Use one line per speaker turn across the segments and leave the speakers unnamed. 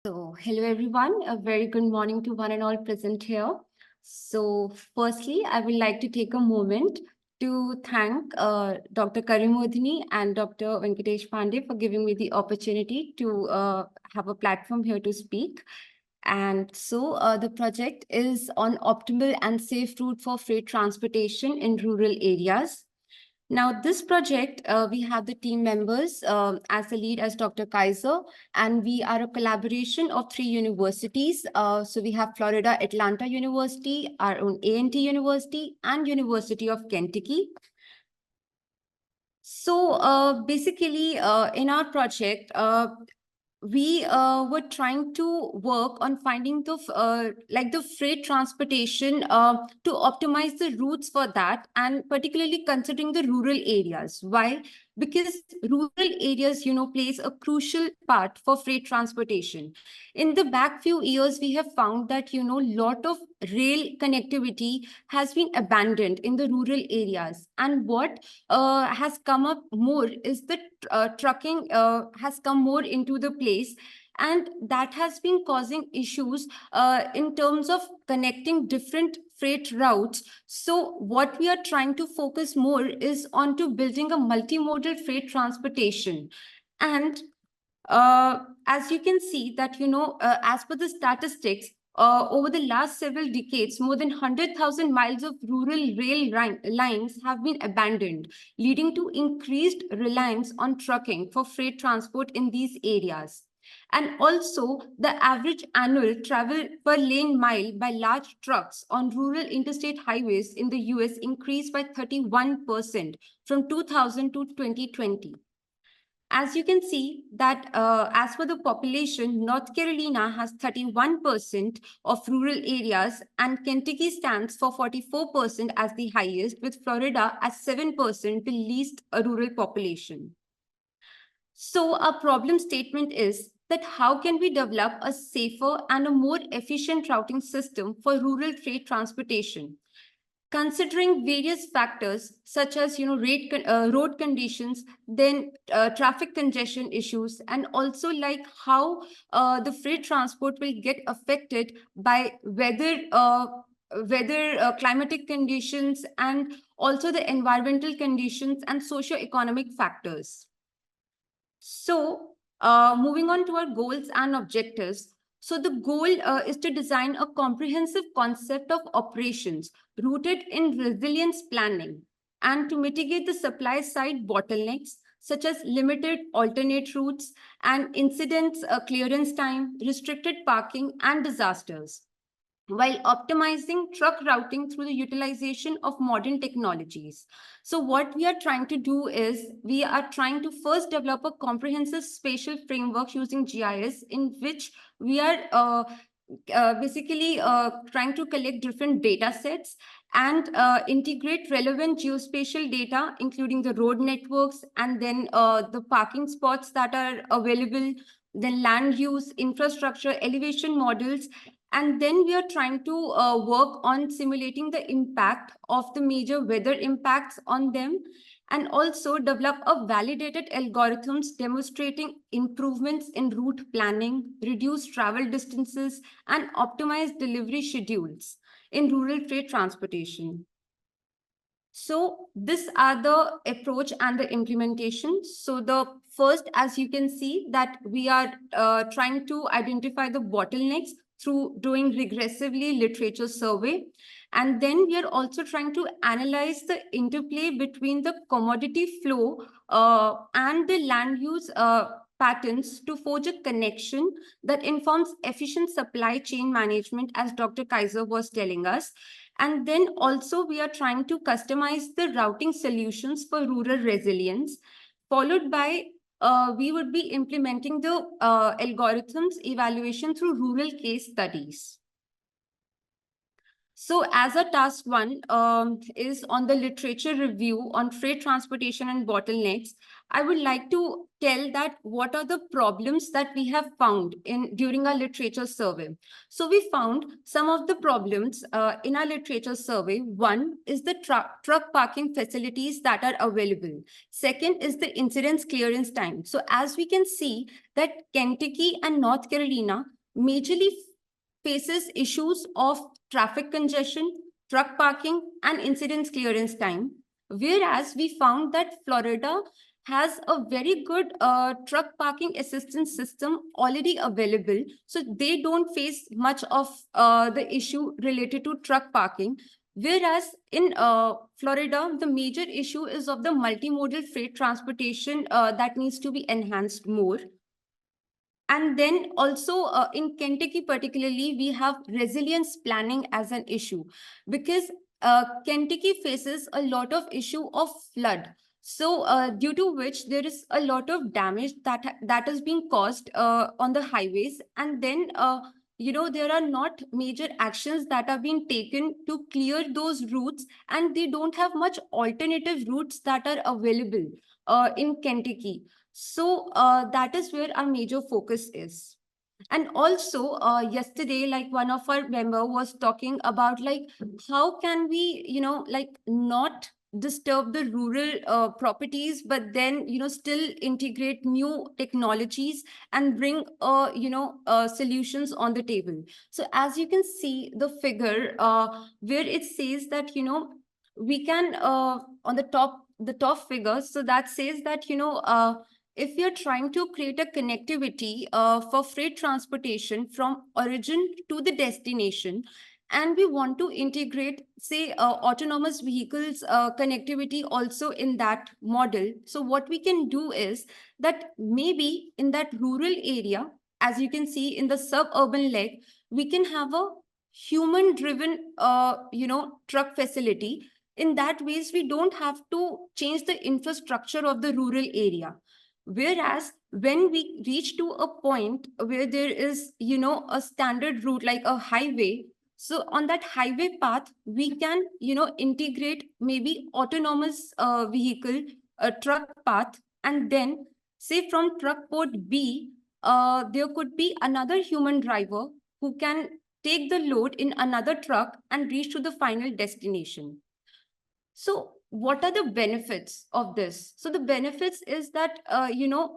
So, hello everyone. A very good morning to one and all present here. So, firstly, I would like to take a moment to thank Dr. Karimodhini and Dr. Venkatesh Pandey for giving me the opportunity to have a platform here to speak. And so, the project is on optimal and safe route for freight transportation in rural areas. Now, this project, we have the team members as the lead as Dr. Kaiser, and we are a collaboration of three universities. So we have Florida Atlanta University, our own A&T University, and University of Kentucky. So basically, in our project, we were trying to work on finding the freight transportation to optimize the routes for that, and particularly considering the rural areas. Why? Because rural areas, plays a crucial part for freight transportation. In the back few years, we have found that, lot of rail connectivity has been abandoned in the rural areas. And what has come up more is that trucking has come more into the place, and that has been causing issues in terms of connecting different freight routes. So what we are trying to focus more is on to building a multimodal freight transportation. And as you can see that, as per the statistics, over the last several decades, more than 100,000 miles of rural lines have been abandoned, leading to increased reliance on trucking for freight transport in these areas. And also, the average annual travel per lane mile by large trucks on rural interstate highways in the US increased by 31% from 2000 to 2020. As you can see that as per the population, North Carolina has 31% of rural areas, and Kentucky stands for 44% as the highest, with Florida as 7%, the least rural population. So our problem statement is that how can we develop a safer and a more efficient routing system for rural freight transportation? Considering various factors such as road conditions, then traffic congestion issues, and also like how the freight transport will get affected by weather climatic conditions, and also the environmental conditions and socio-economic factors. So moving on to our goals and objectives. So the goal is to design a comprehensive concept of operations rooted in resilience planning, and to mitigate the supply side bottlenecks such as limited alternate routes and incidents clearance time, restricted parking, and disasters, while optimizing truck routing through the utilization of modern technologies. So what we are trying to do is we are trying to first develop a comprehensive spatial framework using GIS, in which we are basically trying to collect different data sets and integrate relevant geospatial data, including the road networks, and then the parking spots that are available, then land use, infrastructure, elevation models. And then we are trying to work on simulating the impact of the major weather impacts on them, and also develop a validated algorithms demonstrating improvements in route planning, reduced travel distances, and optimized delivery schedules in rural freight transportation. So these are the approach and the implementation. So the first, as you can see, that we are trying to identify the bottlenecks through doing regressively literature survey. And then we are also trying to analyze the interplay between the commodity flow and the land use patterns to forge a connection that informs efficient supply chain management, as Dr. Kaiser was telling us. And then also we are trying to customize the routing solutions for rural resilience, followed by we would be implementing the algorithms evaluation through rural case studies. So as a task one is on the literature review on freight transportation and bottlenecks, I would like to tell that what are the problems that we have found in during our literature survey. So we found some of the problems in our literature survey. One is the truck parking facilities that are available. Second is the incidence clearance time. So as we can see that Kentucky and North Carolina majorly faces issues of traffic congestion, truck parking, and incidence clearance time. Whereas we found that Florida has a very good truck parking assistance system already available. So they don't face much of the issue related to truck parking. Whereas in Florida, the major issue is of the multimodal freight transportation that needs to be enhanced more. And then also in Kentucky, particularly, we have resilience planning as an issue because Kentucky faces a lot of issue of flood. So due to which there is a lot of damage that is being caused on the highways. And then, there are not major actions that are being taken to clear those routes, and they don't have much alternative routes that are available in Kentucky. So that is where our major focus is. And also yesterday, like one of our member was talking about like how can we, like not disturb the rural properties, but then, still integrate new technologies and bring, solutions on the table. So as you can see the figure where it says that, we can on the top figure. So that says that, if you're trying to create a connectivity for freight transportation from origin to the destination, and we want to integrate, say, autonomous vehicles connectivity also in that model. So what we can do is that maybe in that rural area, as you can see in the suburban leg, we can have a human driven, truck facility. In that ways, we don't have to change the infrastructure of the rural area. Whereas when we reach to a point where there is, a standard route like a highway, so on that highway path, we can, integrate maybe autonomous vehicle, a truck path, and then say from truck port B, there could be another human driver who can take the load in another truck and reach to the final destination. So what are the benefits of this? So the benefits is that,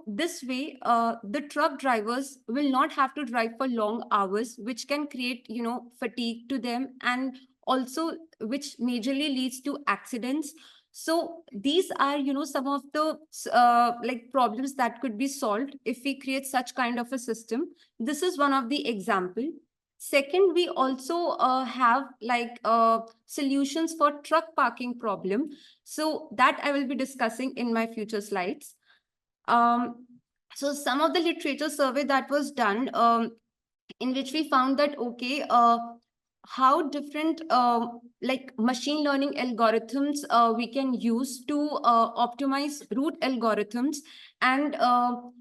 this way, the truck drivers will not have to drive for long hours, which can create, fatigue to them, and also which majorly leads to accidents. So these are, some of the like problems that could be solved if we create such kind of a system. This is one of the example. Second, we also have like solutions for truck parking problem. So that I will be discussing in my future slides. So some of the literature survey that was done in which we found that, okay, how different like machine learning algorithms we can use to optimize route algorithms. And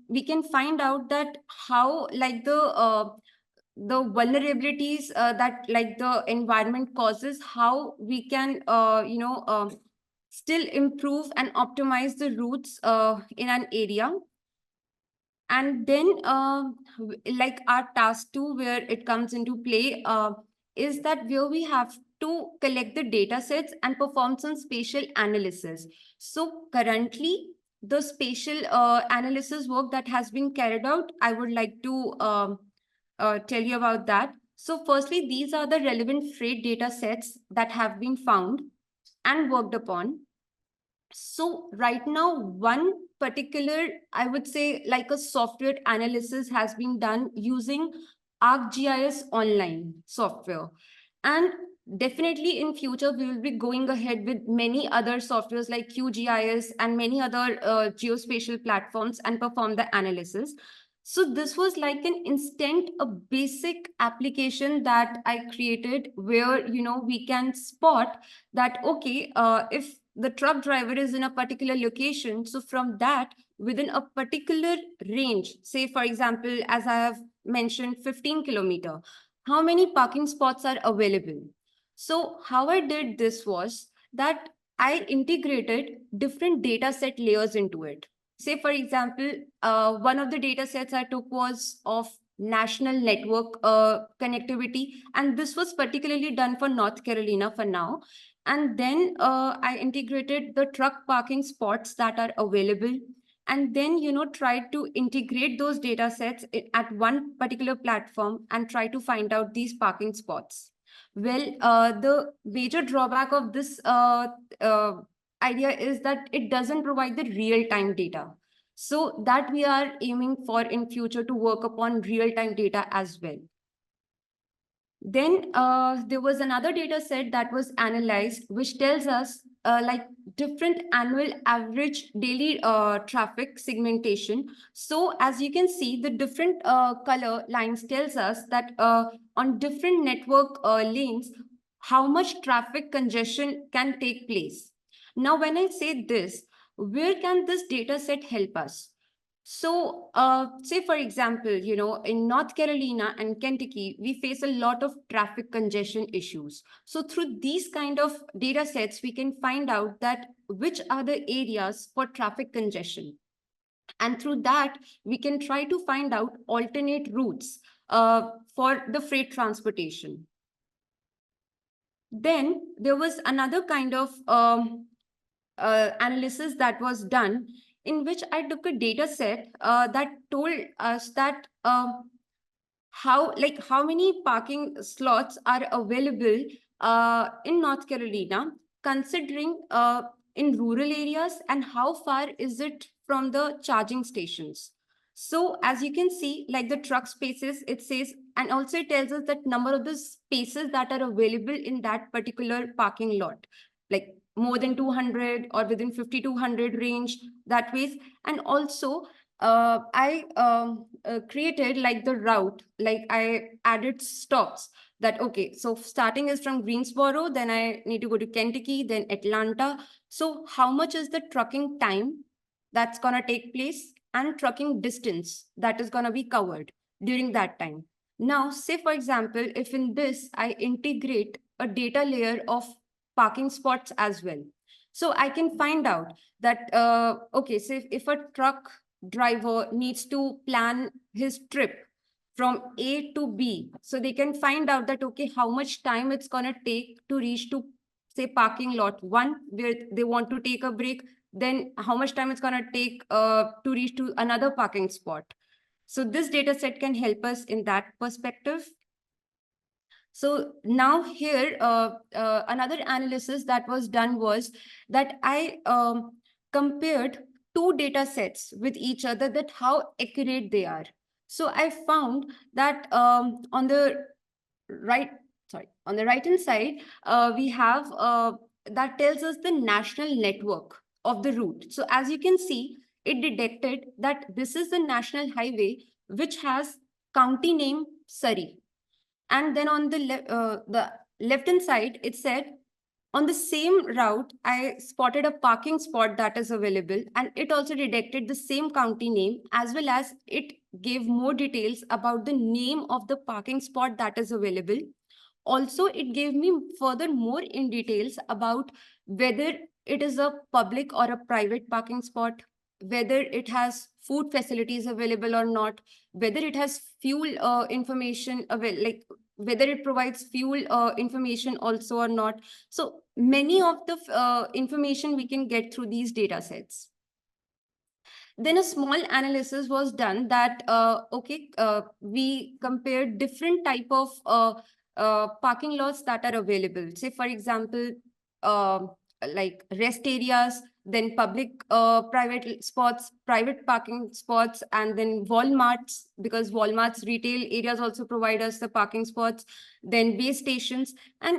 we can find out that how like the vulnerabilities that like the environment causes, how we can still improve and optimize the routes in an area. And then like our task 2 where it comes into play is that where we have to collect the data sets and perform some spatial analysis. So currently the spatial analysis work that has been carried out, I would like to tell you about that. So firstly, these are the relevant freight data sets that have been found and worked upon. So right now, one particular, I would say like a software analysis has been done using ArcGIS Online software. And definitely in future, we will be going ahead with many other softwares like QGIS and many other geospatial platforms and perform the analysis. So this was like an instant, a basic application that I created where, we can spot that, okay, if the truck driver is in a particular location, so from that, within a particular range, say, for example, as I have mentioned, 15 kilometer, how many parking spots are available? So how I did this was that I integrated different data set layers into it. Say, for example, one of the data sets I took was of national network connectivity, and this was particularly done for North Carolina for now. And then I integrated the truck parking spots that are available, and then try to integrate those data sets at one particular platform and try to find out these parking spots. Well, the major drawback of this idea is that it doesn't provide the real-time data. So that we are aiming for in future to work upon real-time data as well. Then there was another data set that was analyzed, which tells us like different annual average daily traffic segmentation. So as you can see, the different color lines tells us that on different network lanes, how much traffic congestion can take place. Now, when I say this, where can this data set help us? So, say for example, in North Carolina and Kentucky, we face a lot of traffic congestion issues. So through these kind of data sets, we can find out that which are the areas for traffic congestion. And through that, we can try to find out alternate routes for the freight transportation. Then there was another kind of analysis that was done, in which I took a data set that told us that how many parking slots are available in North Carolina, considering in rural areas, and how far is it from the charging stations. So as you can see, like the truck spaces, it says, and also it tells us that number of the spaces that are available in that particular parking lot, like more than 200 or within 50 to 100 range, that ways. And also I created like the route, like I added stops that, okay, so starting is from Greensboro, then I need to go to Kentucky, then Atlanta. So how much is the trucking time that's going to take place and trucking distance that is going to be covered during that time? Now, say for example, if in this I integrate a data layer of parking spots as well. So I can find out that, okay, so if a truck driver needs to plan his trip from A to B, so they can find out that, okay, how much time it's going to take to reach to, say, parking lot 1, where they want to take a break, then how much time it's going to take to reach to another parking spot. So this data set can help us in that perspective. So now here, another analysis that was done was that I compared two data sets with each other, that how accurate they are. So I found that on the right hand side, we have that tells us the national network of the route. So as you can see, it detected that this is the national highway which has county name Surrey. And then on the left hand side, it said on the same route, I spotted a parking spot that is available, and it also detected the same county name, as well as it gave more details about the name of the parking spot that is available. Also, it gave me further more in details about whether it is a public or a private parking spot, whether it has food facilities available or not, whether it has fuel information available, like whether it provides fuel information also or not. So many of the information we can get through these data sets. Then a small analysis was done that, we compared different type of parking lots that are available. Say, for example, like rest areas, then public private spots, private parking spots, and then Walmarts, because Walmart's retail areas also provide us the parking spots, then base stations, and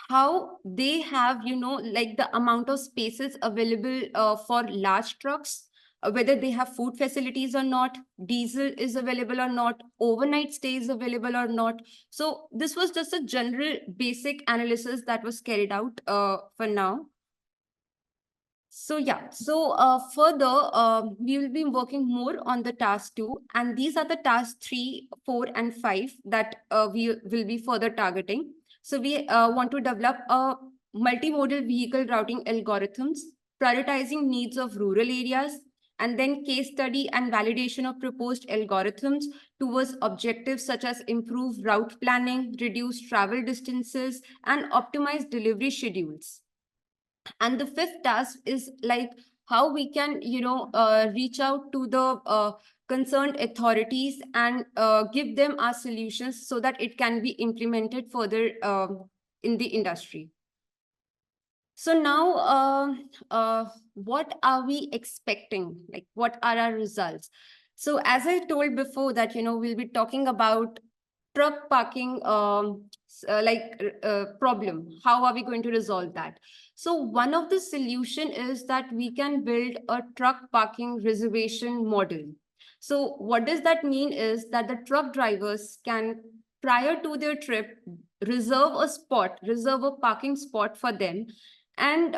how they have, like the amount of spaces available for large trucks, whether they have food facilities or not, diesel is available or not, overnight stays available or not. So this was just a general basic analysis that was carried out for now. So yeah, so further, we will be working more on the task 2, and these are the task 3, 4, and 5 that we will be further targeting. So we want to develop a multimodal vehicle routing algorithms, prioritizing needs of rural areas, and then case study and validation of proposed algorithms towards objectives such as improve route planning, reduce travel distances, and optimize delivery schedules. And the fifth task is like how we can, reach out to the concerned authorities and give them our solutions so that it can be implemented further in the industry. So now, what are we expecting? Like, what are our results? So as I told before that, we'll be talking about truck parking problem. How are we going to resolve that? So one of the solution is that we can build a truck parking reservation model. So what does that mean is that the truck drivers can, prior to their trip, reserve a parking spot for them, and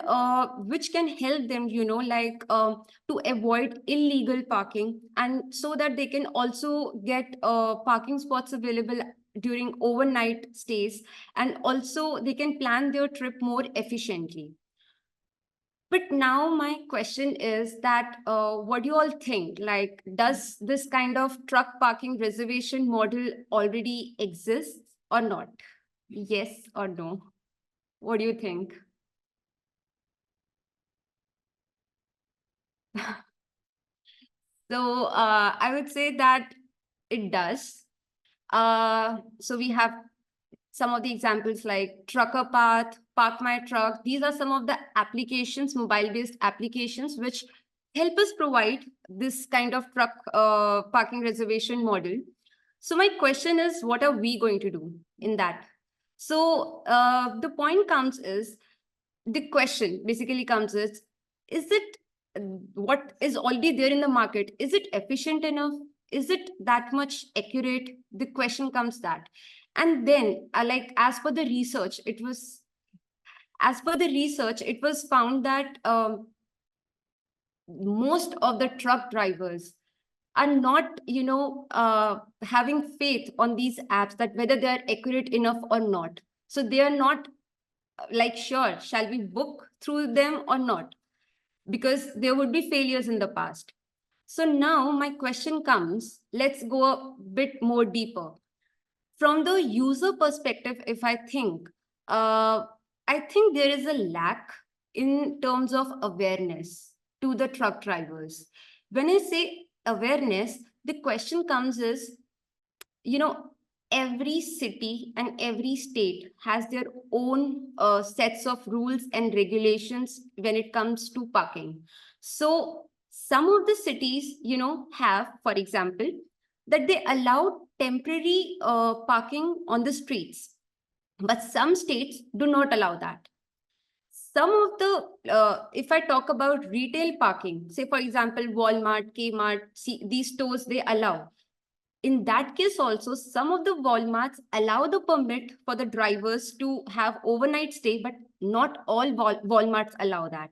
which can help them, to avoid illegal parking, and so that they can also get parking spots available during overnight stays, and also they can plan their trip more efficiently. But now my question is that what do you all think? Like, does this kind of truck parking reservation model already exist or not? Yes or no? What do you think? So I would say that it does. So we have some of the examples like Trucker Path, Park My Truck. These are some of the applications, mobile-based applications, which help us provide this kind of truck parking reservation model. So my question is, what are we going to do in that? So the point comes is, the question basically comes is it what is already there in the market, is it efficient enough? Is it that much accurate? The question comes that. And then like as per the research, it was found that most of the truck drivers are not, having faith on these apps, that whether they are accurate enough or not. So they are not like, sure, shall we book through them or not? Because there would be failures in the past. So now my question comes, let's go a bit more deeper. From the user perspective, if I think there is a lack in terms of awareness to the truck drivers. When I say awareness, the question comes is, every city and every state has their own sets of rules and regulations when it comes to parking. So some of the cities, have, for example, that they allow temporary parking on the streets, but some states do not allow that. Some of the, if I talk about retail parking, say, for example, Walmart, Kmart, these stores, they allow. In that case also, some of the Walmarts allow the permit for the drivers to have overnight stay, but not all Walmarts allow that.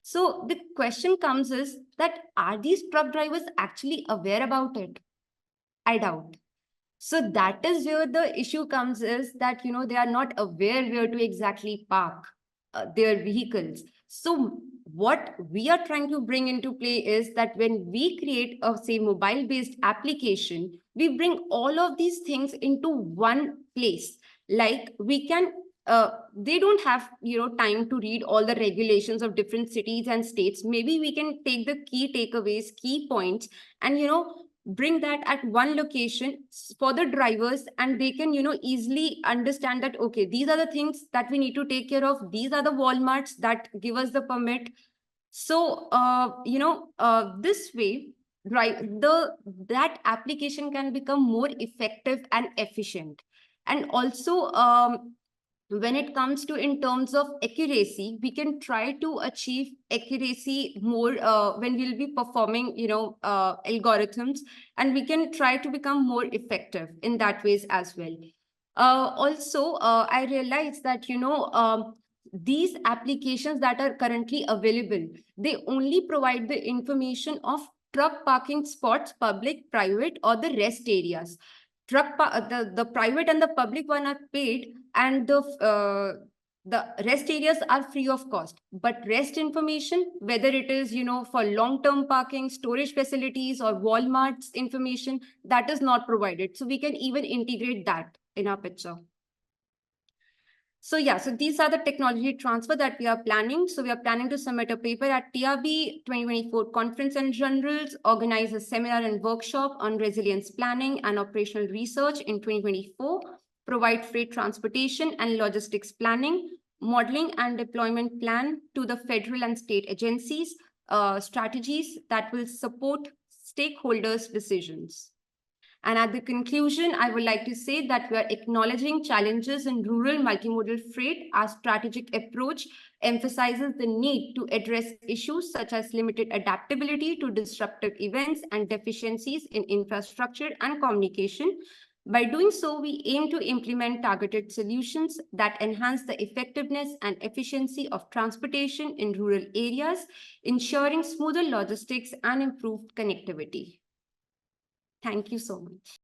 So the question comes is that, are these truck drivers actually aware about it? I doubt. So that is where the issue comes, is that, they are not aware where to exactly park their vehicles. So what we are trying to bring into play is that when we create a, say, mobile-based application, we bring all of these things into one place. Like, we can, they don't have, time to read all the regulations of different cities and states. Maybe we can take the key takeaways, key points, and, bring that at one location for the drivers, and they can, easily understand that, okay, these are the things that we need to take care of. These are the Walmarts that give us the permit. So, this way, that application can become more effective and efficient. And also, when it comes to, in terms of accuracy, we can try to achieve accuracy more when we'll be performing, algorithms, and we can try to become more effective in that ways as well. Also, I realized that, these applications that are currently available, they only provide the information of truck parking spots, public, private, or the rest areas. the private and the public one are paid, and the rest areas are free of cost. But rest information, whether it is, for long-term parking, storage facilities, or Walmart's information, that is not provided. So we can even integrate that in our picture. So yeah, so these are the technology transfer that we are planning. So we are planning to submit a paper at TRB 2024 Conference and Generals, organize a seminar and workshop on resilience planning and operational research in 2024, provide freight transportation and logistics planning, modeling and deployment plan to the federal and state agencies, strategies that will support stakeholders' decisions. And at the conclusion, I would like to say that we are acknowledging challenges in rural multimodal freight. Our strategic approach emphasizes the need to address issues such as limited adaptability to disruptive events and deficiencies in infrastructure and communication. By doing so, we aim to implement targeted solutions that enhance the effectiveness and efficiency of transportation in rural areas, ensuring smoother logistics and improved connectivity. Thank you so much.